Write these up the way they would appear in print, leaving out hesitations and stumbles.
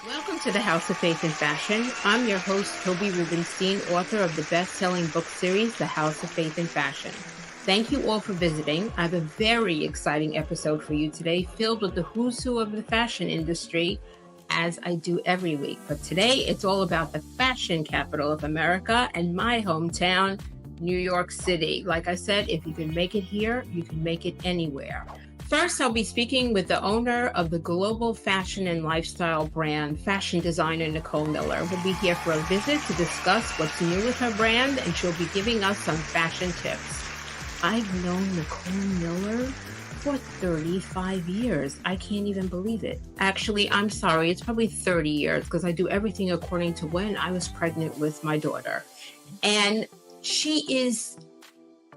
Welcome to the House of Faith and Fashion. I'm your host, Toby Rubenstein, author of the best-selling book series, The House of Faith and Fashion. Thank you all for visiting. I have a very exciting episode for you today, filled with the who's who of the fashion industry, as I do every week. But today, it's all about the fashion capital of America and my hometown, New York City. Like I said, if you can make it here, you can make it anywhere. First, I'll be speaking with the owner of the global fashion and lifestyle brand, fashion designer Nicole Miller. We'll be here for a visit to discuss what's new with her brand, and she'll be giving us some fashion tips. I've known Nicole Miller for 35 years. I can't even believe it. Actually, I'm sorry, it's probably 30 years because I do everything according to when I was pregnant with my daughter. And she is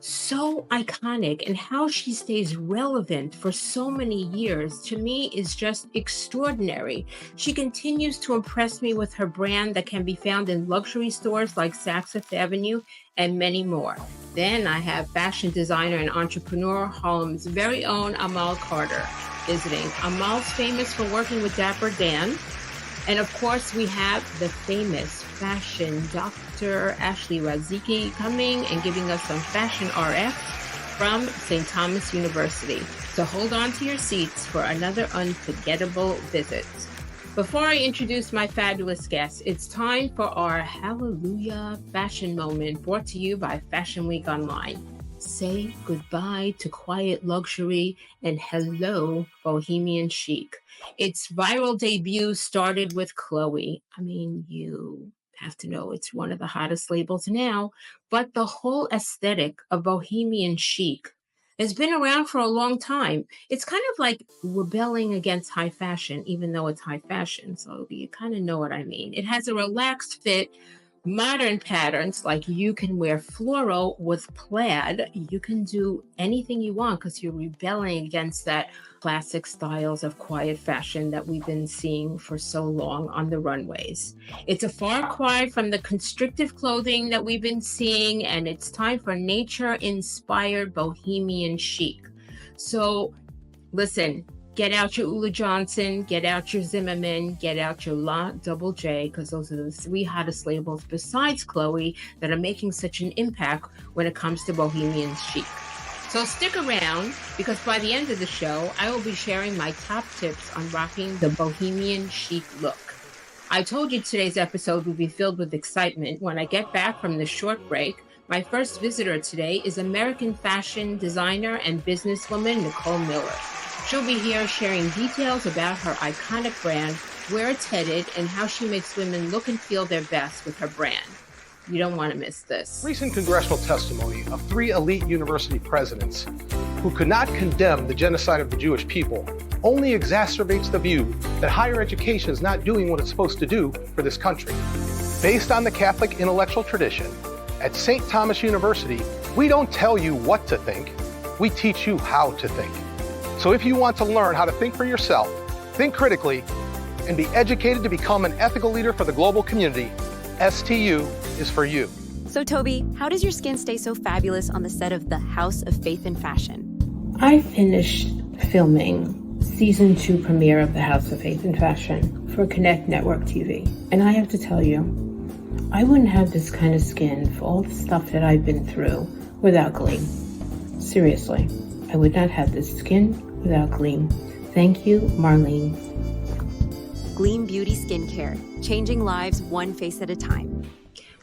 so iconic, and how she stays relevant for so many years, to me, is just extraordinary. She continues to impress me with her brand that can be found in luxury stores like Saks Fifth Avenue and many more. Then I have fashion designer and entrepreneur Harlem's very own Ahmal Carter visiting. Ahmal's famous for working with Dapper Dan. And of course, we have the famous fashion Dr. Ashlee Rzycczcki coming and giving us some fashion RF from St. Thomas University. So hold on to your seats for another unforgettable visit. Before I introduce my fabulous guests, it's time for our Hallelujah Fashion Moment, brought to you by Fashion Week Online. Say goodbye to quiet luxury and hello, bohemian chic. Its viral debut started with Chloe. I mean, you have to know it's one of the hottest labels now, but the whole aesthetic of bohemian chic has been around for a long time. It's kind of like rebelling against high fashion, even though it's high fashion. So you kind of know what I mean. It has a relaxed fit, modern patterns, like you can wear floral with plaid. You can do anything you want because you're rebelling against that classic styles of quiet fashion that we've been seeing for so long on the runways. It's a far cry from the constrictive clothing that we've been seeing, and it's time for nature-inspired bohemian chic. So listen, get out your Ula Johnson, get out your Zimmerman, get out your La Double J, because those are the three hottest labels besides Chloe that are making such an impact when it comes to bohemian chic. So stick around, because by the end of the show, I will be sharing my top tips on rocking the bohemian chic look. I told you today's episode would be filled with excitement. When I get back from this short break, my first visitor today is American fashion designer and businesswoman Nicole Miller. She'll be here sharing details about her iconic brand, where it's headed, and how she makes women look and feel their best with her brand. You don't want to miss this. Recent congressional testimony of 3 elite university presidents who could not condemn the genocide of the Jewish people only exacerbates the view that higher education is not doing what it's supposed to do for this country. Based on the Catholic intellectual tradition, at St. Thomas University, we don't tell you what to think, we teach you how to think. So if you want to learn how to think for yourself, think critically, and be educated to become an ethical leader for the global community, STU is for you. So Toby, how does your skin stay so fabulous on the set of The House of Faith and Fashion? I finished filming season 2 premiere of The House of Faith and Fashion for Connect Network TV. And I have to tell you, I wouldn't have this kind of skin for all the stuff that I've been through without Gleam. Seriously, I would not have this skin without Gleam. Thank you, Marlene. Gleam Beauty Skincare, changing lives one face at a time.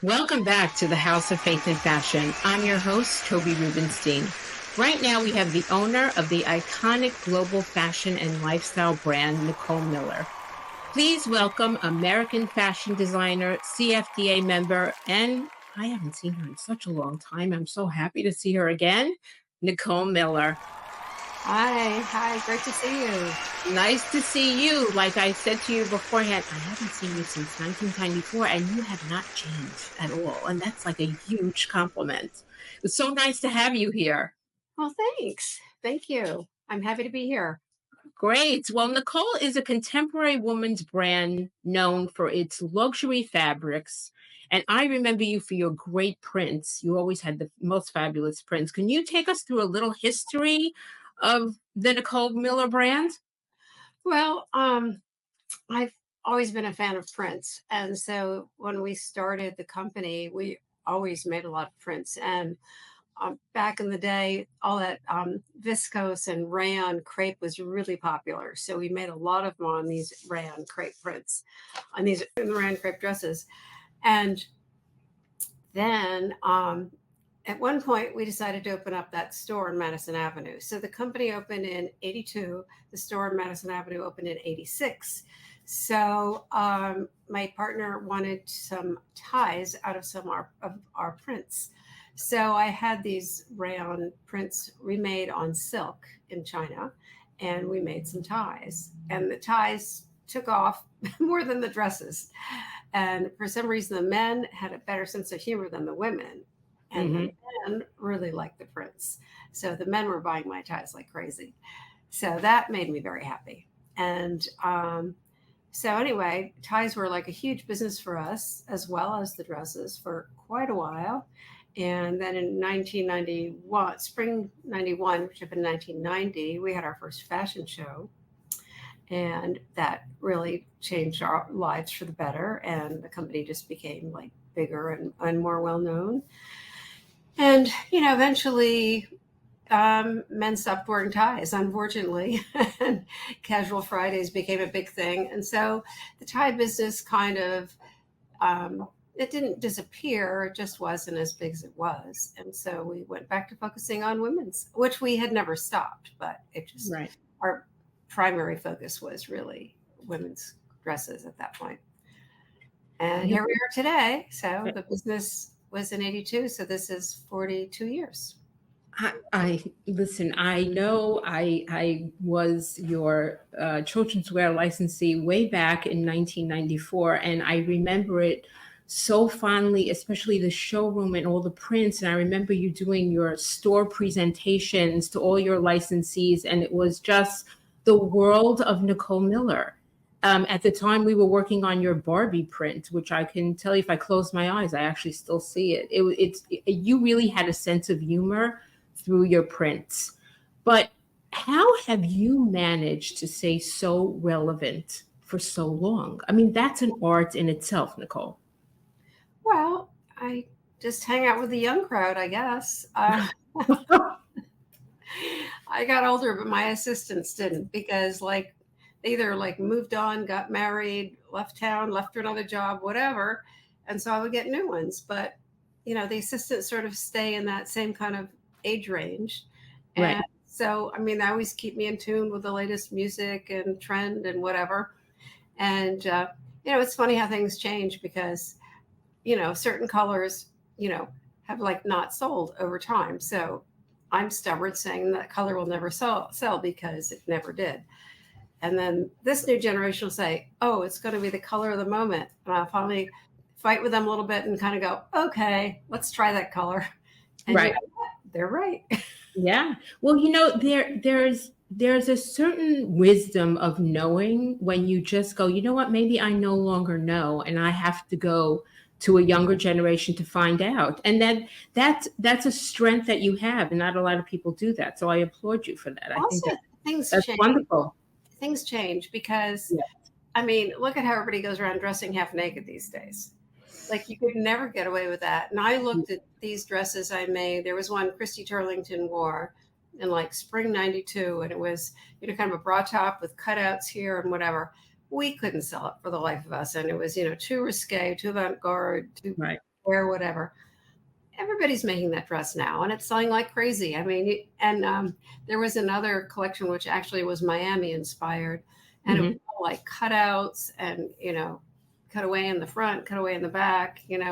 Welcome back to the House of Faith and Fashion. I'm your host, Toby Rubenstein. Right now, we have the owner of the iconic global fashion and lifestyle brand, Nicole Miller. Please welcome American fashion designer, CFDA member, and I haven't seen her in such a long time. I'm so happy to see her again, Nicole Miller. Hi, great to see you. Nice to see you. Like I said to you beforehand, I haven't seen you since 1994, and you have not changed at all. And that's like a huge compliment. It's so nice to have you here. Well, thanks. Thank you. I'm happy to be here. Great. Well, Nicole is a contemporary woman's brand known for its luxury fabrics. And I remember you for your great prints. You always had the most fabulous prints. Can you take us through a little history of the Nicole Miller brand? Well, I've always been a fan of prints. And so when we started the company, we always made a lot of prints. And back in the day, all that viscose and rayon crepe was really popular. So we made a lot of them on these rayon crepe prints, on these rayon crepe dresses. And then at one point, we decided to open up that store on Madison Avenue. So the company opened in 82. The store on Madison Avenue opened in 86. So my partner wanted some ties out of some of our prints. So I had these rayon prints remade on silk in China, and we made some ties. And the ties took off more than the dresses. And for some reason, the men had a better sense of humor than the women. And the men really liked the prints. So the men were buying my ties like crazy. So that made me very happy. And so anyway, ties were like a huge business for us, as well as the dresses, for quite a while. And then in 1991, spring 91, which had been 1990, we had our first fashion show. And that really changed our lives for the better. And the company just became like bigger and more well known. And, eventually men stopped wearing ties, unfortunately, and casual Fridays became a big thing. And so the tie business kind of, it didn't disappear, it just wasn't as big as it was. And so we went back to focusing on women's, which we had never stopped, but it just, our primary focus was really women's dresses at that point. And here we are today. So the business was in 82. So this is 42 years. I listen, I know I was your children's wear licensee way back in 1994. And I remember it so fondly, especially the showroom and all the prints. And I remember you doing your store presentations to all your licensees. And it was just the world of Nicole Miller. At the time, we were working on your Barbie print, which I can tell you, if I close my eyes, I actually still see it. You really had a sense of humor through your prints. But how have you managed to stay so relevant for so long? I mean, that's an art in itself, Nicole. Well, I just hang out with the young crowd, I guess. I got older, but my assistants didn't, because they either moved on, got married, left town, left for another job, whatever. And so I would get new ones. But, the assistants sort of stay in that same kind of age range. And so, they always keep me in tune with the latest music and trend and whatever. And, it's funny how things change, because, certain colors, have not sold over time. So I'm stubborn saying that color will never sell because it never did. And then this new generation will say, oh, it's going to be the color of the moment. And I'll finally fight with them a little bit and kind of go, okay, let's try that color. And they're right. Yeah. Well, there's a certain wisdom of knowing when you just go, you know what, maybe I no longer know, and I have to go to a younger generation to find out. And that's a strength that you have, and not a lot of people do that. So I applaud you for that. I think that's wonderful. Things change because, look at how everybody goes around dressing half naked these days. You could never get away with that. And I looked at these dresses I made. There was one Christy Turlington wore in spring 92. And it was, kind of a bra top with cutouts here and whatever. We couldn't sell it for the life of us. And it was, too risque, too avant-garde, too wear, whatever. Everybody's making that dress now, and it's selling like crazy. There was another collection which actually was Miami inspired, and it was all cutouts and cut away in the front, cut away in the back, and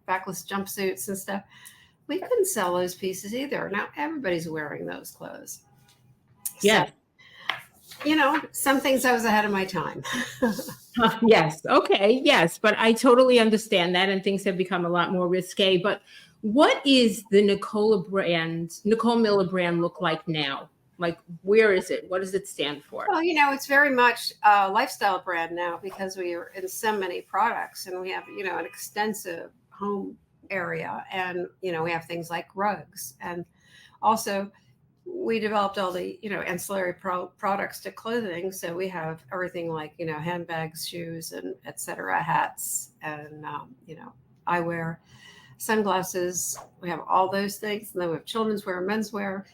backless jumpsuits and stuff. We couldn't sell those pieces either. Now everybody's wearing those clothes. Yeah. So, some things I was ahead of my time. Yes. Okay. Yes. But I totally understand that. And things have become a lot more risque. But what is the Nicole Miller brand look like now? Where is it? What does it stand for? Well, it's very much a lifestyle brand now, because we are in so many products, and we have, an extensive home area, and, we have things like rugs, and also we developed all the, ancillary products to clothing. So we have everything like, handbags, shoes, and et cetera, hats, and, eyewear, sunglasses. We have all those things. And then we have children's wear, men's wear,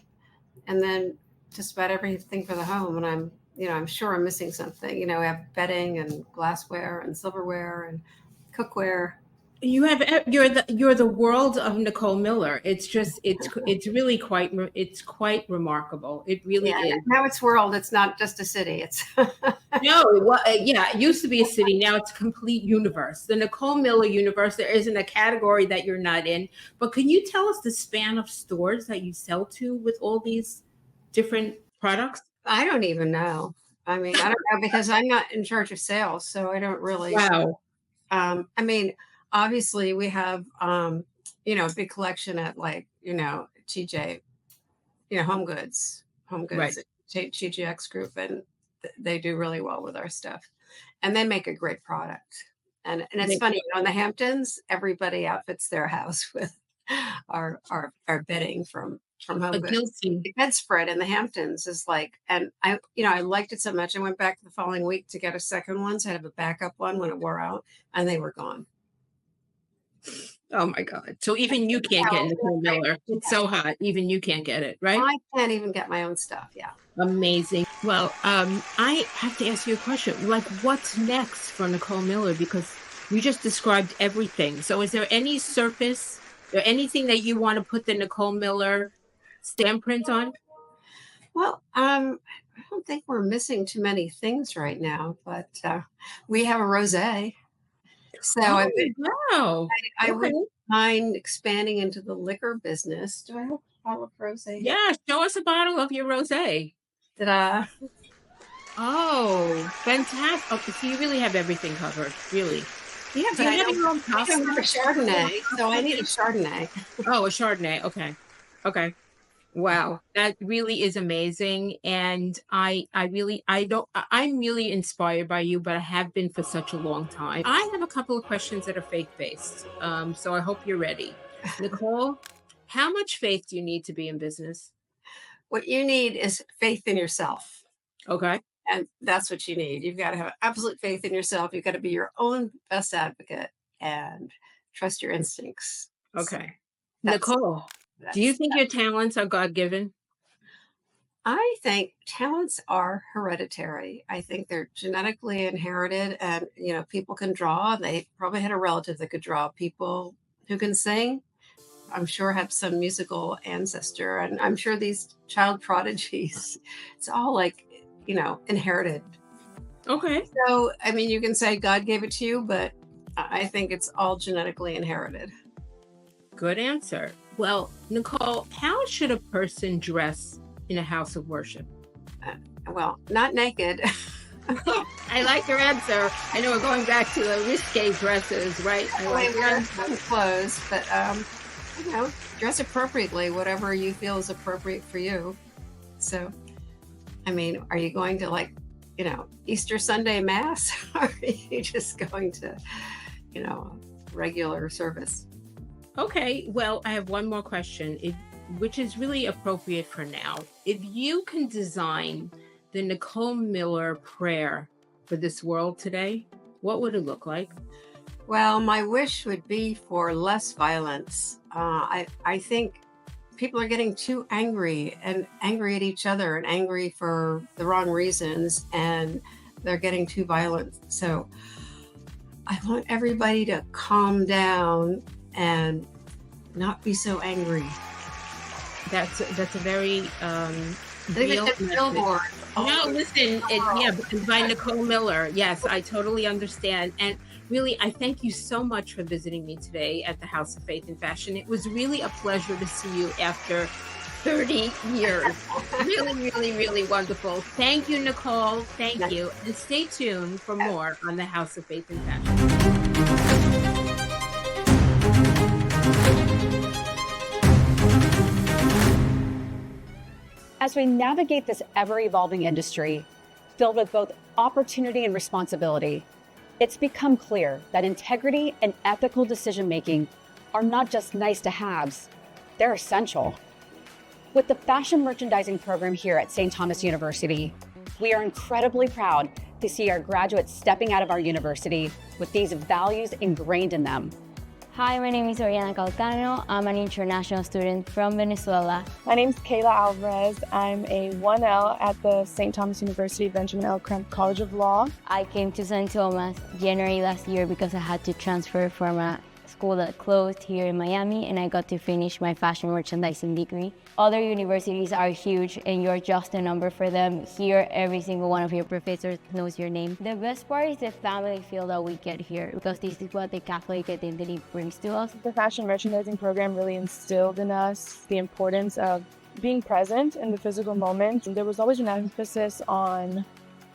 and then just about everything for the home. And I'm sure I'm missing something. We have bedding and glassware and silverware and cookware. You're the world of Nicole Miller. It's really quite remarkable. It really is. Now it's world. It's not just a city. It's No, yeah, it used to be a city. Now it's a complete universe. The Nicole Miller universe. There isn't a category that you're not in. But can you tell us the span of stores that you sell to with all these different products? I don't even know. I mean, I don't know because I'm not in charge of sales, so I don't really. Wow. Obviously we have, a big collection at like, TJ, Home Goods, Right. TJX Group, and they do really well with our stuff, and they make a great product. And it's funny, in the Hamptons, everybody outfits their house with our bedding from Home Goods. The bedspread in the Hamptons is like, and I liked it so much. I went back the following week to get a second one, so I have a backup one when it wore out, and they were gone. Oh my God. So even you can't get Nicole Miller. It's so hot. Even you can't get it, right? I can't even get my own stuff. Yeah. Amazing. Well, I have to ask you a question. Like, what's next for Nicole Miller? Because you just described everything. So is there any surface or anything that you want to put the Nicole Miller stamp print on? Well, I don't think we're missing too many things right now, but we have a rosé. So wow. I wouldn't mind expanding into the liquor business. Do I have a bottle of rosé? Yeah, show us a bottle of your rosé. Ta-da. Oh, fantastic. Okay, so you really have everything covered, really. Yeah, but I don't have a Chardonnay, so I need a Chardonnay. Oh, a Chardonnay. Okay. Wow, that really is amazing. And I'm really inspired by you, but I have been for such a long time. I have a couple of questions that are faith-based. So I hope you're ready. Nicole, how much faith do you need to be in business? What you need is faith in yourself. Okay. And that's what you need. You've got to have absolute faith in yourself. You've got to be your own best advocate and trust your instincts. Okay. Nicole, do you think your talents are God-given? I think talents are hereditary. I think they're genetically inherited, and people can draw. They probably had a relative that could draw. People who can sing, I'm sure, have some musical ancestor, and I'm sure these child prodigies, it's all like, inherited. Okay. So, I mean, you can say God gave it to you, but I think it's all genetically inherited. Good answer. Well, Nicole, how should a person dress in a house of worship? Well, not naked. I like your answer. I know we're going back to the risque dresses, right? I like wear some clothes, but dress appropriately, whatever you feel is appropriate for you. So, I mean, are you going to Easter Sunday Mass? Or are you just going to, regular service? Okay, well, I have one more question, which is really appropriate for now. If you can design the Nicole Miller prayer for this world today, what would it look like? Well, my wish would be for less violence. I think people are getting too angry at each other and angry for the wrong reasons, and they're getting too violent. So I want everybody to calm down and not be so angry. That's a very real billboard. No, listen, by Nicole Miller. Yes, I totally understand. And really, I thank you so much for visiting me today at the House of Faith and Fashion. It was really a pleasure to see you after 30 years. Really, really, really wonderful. Thank you, Nicole. Thank you. And stay tuned for more on the House of Faith and Fashion. As we navigate this ever-evolving industry, filled with both opportunity and responsibility, it's become clear that integrity and ethical decision-making are not just nice-to-haves, they're essential. With the fashion merchandising program here at St. Thomas University, we are incredibly proud to see our graduates stepping out of our university with these values ingrained in them. Hi, my name is Oriana Calcano. I'm an international student from Venezuela. My name is Kayla Alvarez. I'm a 1L at the St. Thomas University Benjamin L. Kremp College of Law. I came to St. Thomas January last year because I had to transfer from a school that closed here in Miami, and I got to finish my fashion merchandising degree. Other universities are huge and you're just a number for them. Here, every single one of your professors knows your name. The best part is the family feel that we get here, because this is what the Catholic identity brings to us. The fashion merchandising program really instilled in us the importance of being present in the physical moment. There was always an emphasis on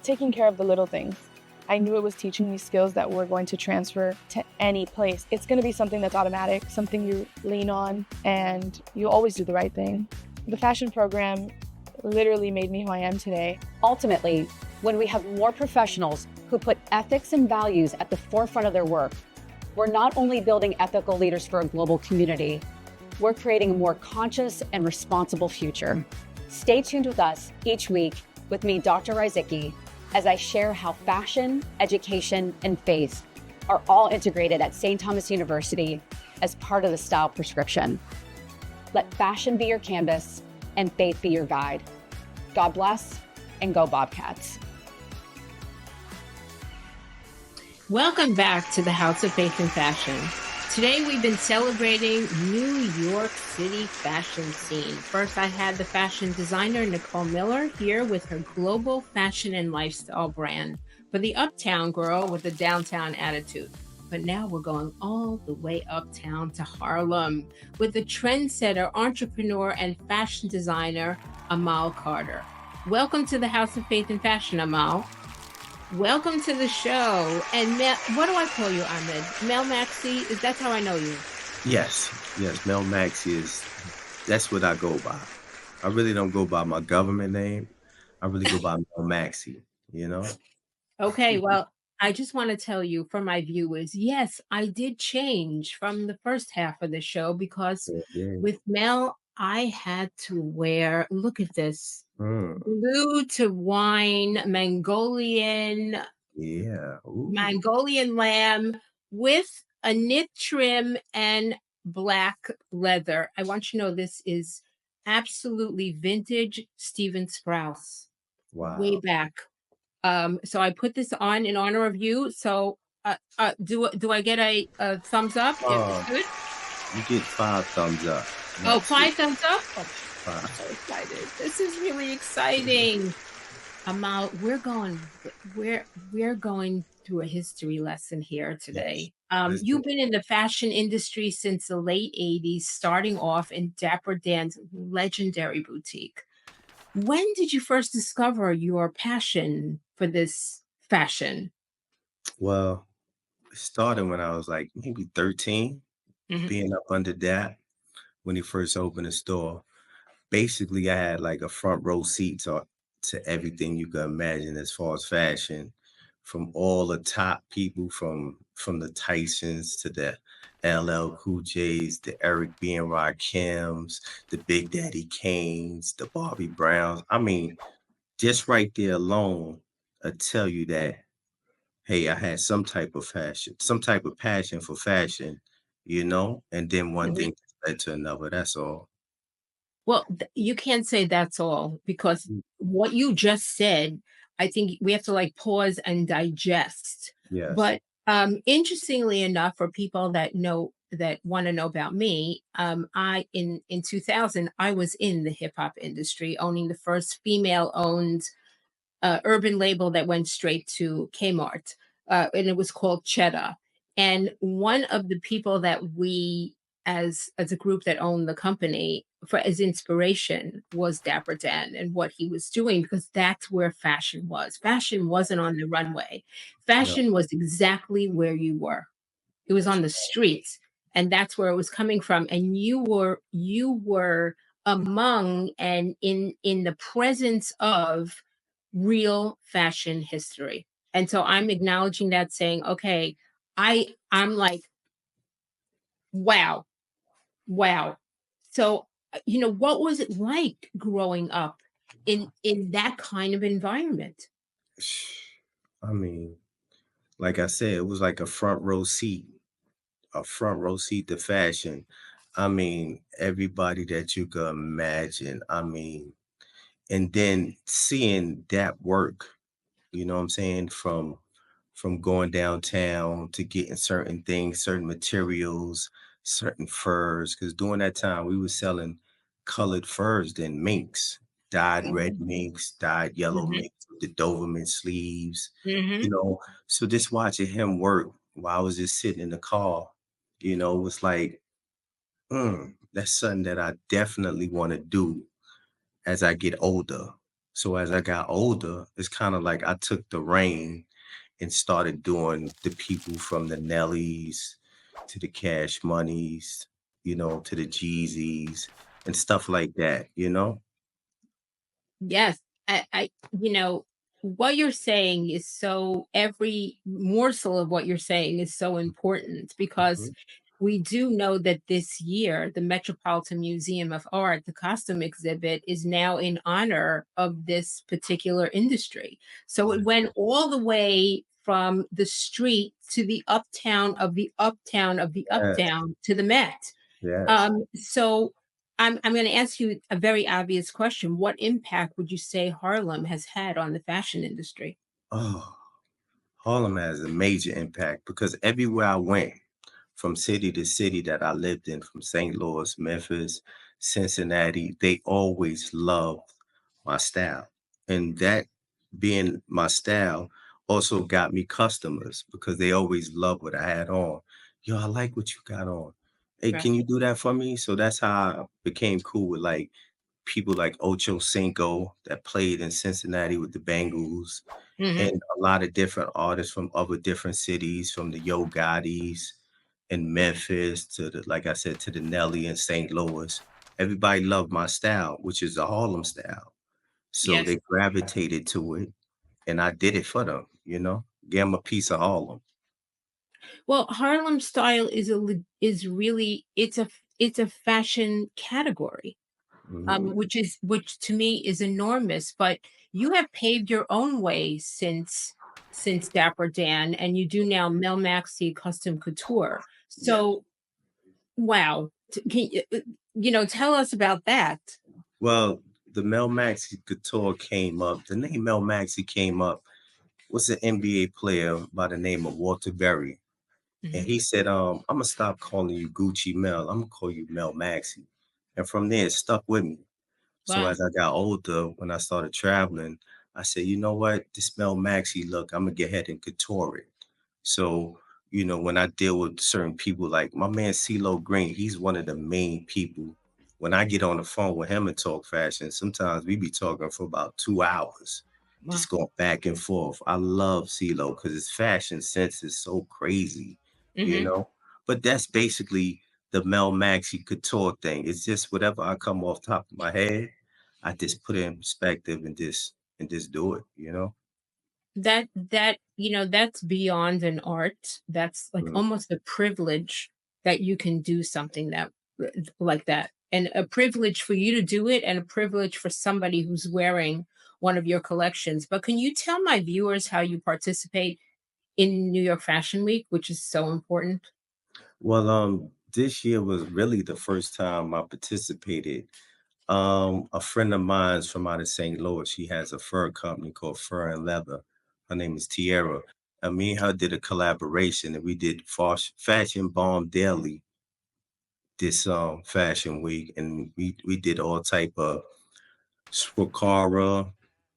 taking care of the little things. I knew it was teaching me skills that were going to transfer to any place. It's going to be something that's automatic, something you lean on, and you always do the right thing. The fashion program literally made me who I am today. Ultimately, when we have more professionals who put ethics and values at the forefront of their work, we're not only building ethical leaders for a global community, we're creating a more conscious and responsible future. Stay tuned with us each week with me, Dr. Rzycczcki, as I share how fashion, education, and faith are all integrated at St. Thomas University as part of the style prescription. Let fashion be your canvas and faith be your guide. God bless, and go Bobcats. Welcome back to the House of Faith and Fashion. Today we've been celebrating New York City fashion scene. First, I had the fashion designer Nicole Miller here with her global fashion and lifestyle brand for the uptown girl with a downtown attitude. But now we're going all the way uptown to Harlem with the trendsetter, entrepreneur, and fashion designer Ahmal Carter. Welcome to the House of Faith and Fashion, Ahmal. Welcome to the show. And what do I call you, Ahmed? Mel Maxi? Is that how I know you? Yes, Mel Maxi that's what I go by. I really don't go by my government name. I really go by Mel Maxi, you know? Okay, well, I just want to tell you for my viewers, yes, I did change from the first half of the show because with Mel, I had to wear, look at this, blue to wine, Mongolian lamb with a knit trim and black leather. I want you to know this is absolutely vintage Steven Sprouse. Wow. Way back. So I put this on in honor of you. So do I get a thumbs up? Good? You get 5 thumbs up. Oh, 5 thumbs up? Oh, 5. I'm so excited. This is really exciting. Ahmal, we're going through a history lesson here today. Yes. You've been in the fashion industry since the late 80s, starting off in Dapper Dan's legendary boutique. When did you first discover your passion for this fashion? Well, it started when I was like maybe 13, being up under Dap when he first opened the store. Basically, I had like a front row seat to everything you could imagine as far as fashion, from all the top people, from the Tysons to the LL Cool J's, the Eric B. and Rakims, the Big Daddy Kanes, the Bobby Browns. I mean, just right there alone, I tell you that, hey, I had some type of passion for fashion, you know, and then one thing led to another. That's all. Well, you can't say that's all, because what you just said, I think we have to like pause and digest. Yes. But interestingly enough, for people that want to know about me, I in 2000 I was in the hip hop industry, owning the first female-owned urban label that went straight to Kmart, and it was called Cheddar. And one of the people that we, as a group that owned the company, for as inspiration was Dapper Dan and what he was doing, because that's where fashion was. Fashion wasn't on the runway. Fashion was exactly where you were. It was on the streets, and that's where it was coming from. And you were among and in the presence of real fashion history. And so I'm acknowledging that, saying, okay, I'm like, wow. So what was it like growing up in that kind of environment? I mean, like I said, it was like a front row seat to fashion. I mean, everybody that you could imagine. I mean, and then seeing that work, you know what I'm saying, from going downtown to getting certain things, certain materials, certain furs. Because during that time, we were selling colored furs, then minks, dyed red Mhm, minks, dyed yellow mhm, minks with the Doberman sleeves, you mhm. know. So just watching him work while I was just sitting in the car, was like, that's something that I definitely want to do as I get older. So as I got older, it's kind of like I took the reign and started doing the people from the Nellies to the Cash Moneys, to the Jeezys and stuff like that. Yes, what you're saying is every morsel of what you're saying is so important because Mhm. we do know that this year, the Metropolitan Museum of Art, the costume exhibit, is now in honor of this particular industry. So it went all the way from the street to the uptown of the uptown of the Yes, uptown to the Met. yes. So I'm going to ask you a very obvious question. What impact would you say Harlem has had on the fashion industry? Oh, Harlem has a major impact because everywhere I went, from city to city that I lived in, from St. Louis, Memphis, Cincinnati, they always loved my style. And that being my style also got me customers because they always loved what I had on. Yo, I like what you got on. Hey, Right. can you do that for me? So that's how I became cool with like people like Ocho Cinco that played in Cincinnati with the Bengals Hmm. and a lot of different artists from other different cities, from the Yo Gottis in Memphis to the, like I said, to the Nelly in St. Louis. Everybody loved my style, which is a Harlem style. So Yes. they gravitated to it, and I did it for them. Gave them a piece of Harlem. Well, Harlem style is really it's a fashion category, Mhm. which to me is enormous. But you have paved your own way since Dapper Dan, and you do now Mel Maxi Custom Couture. Yeah. So wow, tell us about that. Well, the Mel Maxi Couture came up. The name Mel Maxi came up was an NBA player by the name of Walter Berry. And Mhm. he said, I'm gonna stop calling you Gucci Mel. I'm gonna call you Mel Maxi. And from there it stuck with me. So Wow. as I got older, when I started traveling, I said, you know what? This Mel Maxi look, I'm gonna get ahead and couture it. So, when I deal with certain people, like my man CeeLo Green, he's one of the main people. When I get on the phone with him and talk fashion, sometimes we be talking for about 2 hours, Wow. just going back and forth. I love CeeLo because his fashion sense is so crazy, you Mhm. know. But that's basically the Mel Maxi couture thing. It's just whatever I come off top of my head, I just put it in perspective and just do it. That's beyond an art. That's like Mm. almost a privilege that you can do something that like that. And a privilege for you to do it and a privilege for somebody who's wearing one of your collections. But can you tell my viewers how you participate in New York Fashion Week, which is so important? Well, this year was really the first time I participated. A friend of mine's from out of St. Louis, she has a fur company called Fur and Leather. Her name is Tierra. And me and her did a collaboration, and we did Fashion Bomb Daily this fashion week, and we did all type of Swakara,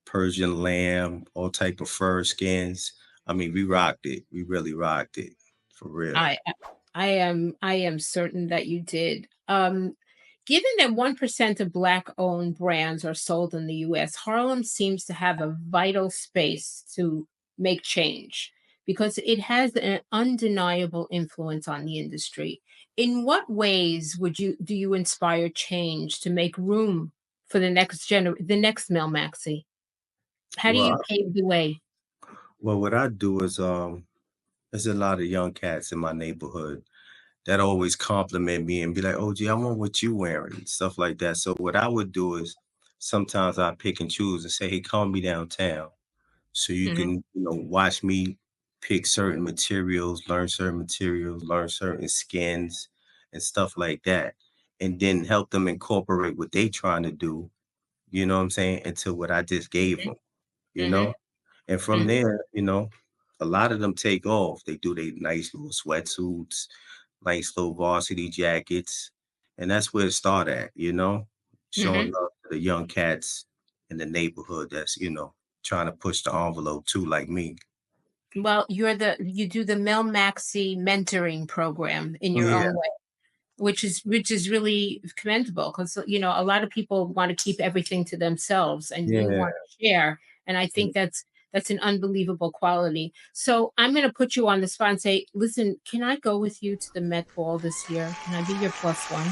Persian lamb, all type of fur skins. I mean, we rocked it. We really rocked it for real. I am certain that you did. Given that 1% of Black owned brands are sold in the US, Harlem seems to have a vital space to make change because it has an undeniable influence on the industry. In what ways do you inspire change to make room for the next Mel Maxi? How do you Well, pave the way? what I do is there's a lot of young cats in my neighborhood, that always compliment me and be like, "Oh, gee, I want what you wearing," and stuff like that. So what I would do is sometimes I pick and choose and say, "Hey, call me downtown so you Mhm. can, watch me pick certain materials, learn certain skins and stuff like that, and then help them incorporate what they trying to do, you know what I'm saying, into what I just gave them, you Mhm. know? And from Mhm. there, a lot of them take off. They do their nice little sweatsuits, nice little varsity jackets, and that's where it start at, showing Mhm. love to the young cats in the neighborhood that's, trying to push the envelope too, like me. Well, you do the Mel Maxi mentoring program in your Yeah, own way, which is really commendable because a lot of people want to keep everything to themselves, and you yeah. want to share. And I think that's an unbelievable quality. So I'm going to put you on the spot and say, listen, can I go with you to the Met Ball this year? Can I be your plus one?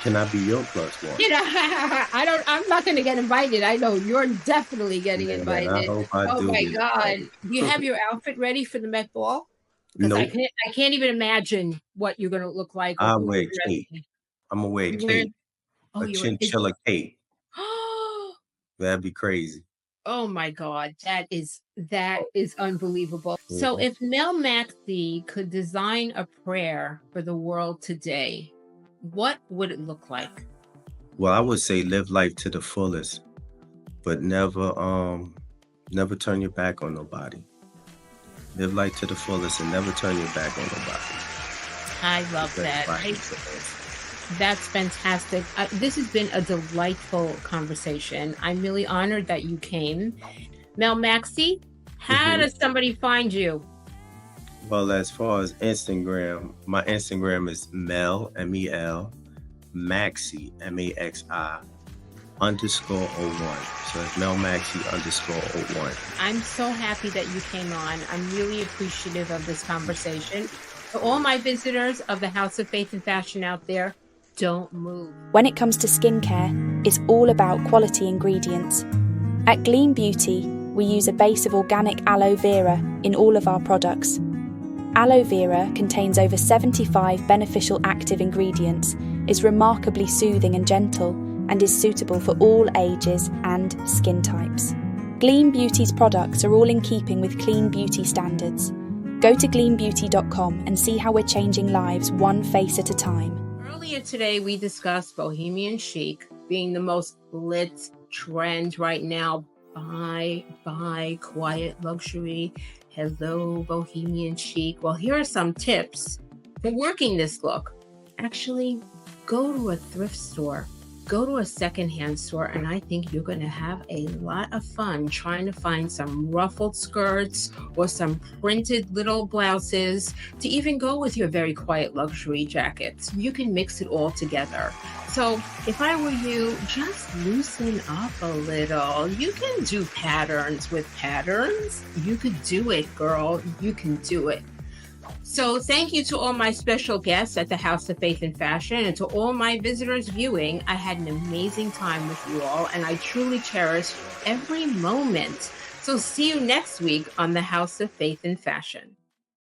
Can I be your plus one? I'm not going to get invited. I know you're definitely getting Man, I invited. hope I Oh do my get God. invited. Do you have your outfit ready for the Met Ball? Because I Nope, can't even imagine what you're going to look like or I who wear you're cape. dressing. Imma wear You wearing cape, Oh, a you're is chinchilla cape. That'd be crazy. Oh my God, that is unbelievable. So Mhm. if Mel Maxey could design a prayer for the world today, what would it look like? Well, I would say live life to the fullest, but never turn your back on nobody. Live life to the fullest and never turn your back on nobody. I love That's that. everybody. That's fantastic. This has been a delightful conversation. I'm really honored that you came. Mel Maxey, how Mhm. does somebody find you? Well, as far as Instagram, my Instagram is Mel, M-E-L, Maxi, M-A-X-I, _ 01. So it's Mel Maxi _ 01. I'm so happy that you came on. I'm really appreciative of this conversation. To all my visitors of the House of Faith and Fashion out there, don't move. When it comes to skincare, it's all about quality ingredients. At Gleam Beauty, we use a base of organic aloe vera in all of our products. Aloe vera contains over 75 beneficial active ingredients, is remarkably soothing and gentle, and is suitable for all ages and skin types. Gleam Beauty's products are all in keeping with clean beauty standards. Go to gleambeauty.com and see how we're changing lives one face at a time. Earlier today, we discussed bohemian chic being the most lit trend right now. Buy, quiet luxury. Hello, bohemian chic. Well, here are some tips for working this look. Actually, go to a thrift store. Go to a secondhand store, and I think you're going to have a lot of fun trying to find some ruffled skirts or some printed little blouses to even go with your very quiet luxury jackets. You can mix it all together. So if I were you, just loosen up a little. You can do patterns with patterns. You could do it, girl. You can do it. So thank you to all my special guests at the House of Faith and Fashion, and to all my visitors viewing. I had an amazing time with you all, and I truly cherish every moment. So see you next week on the House of Faith and Fashion.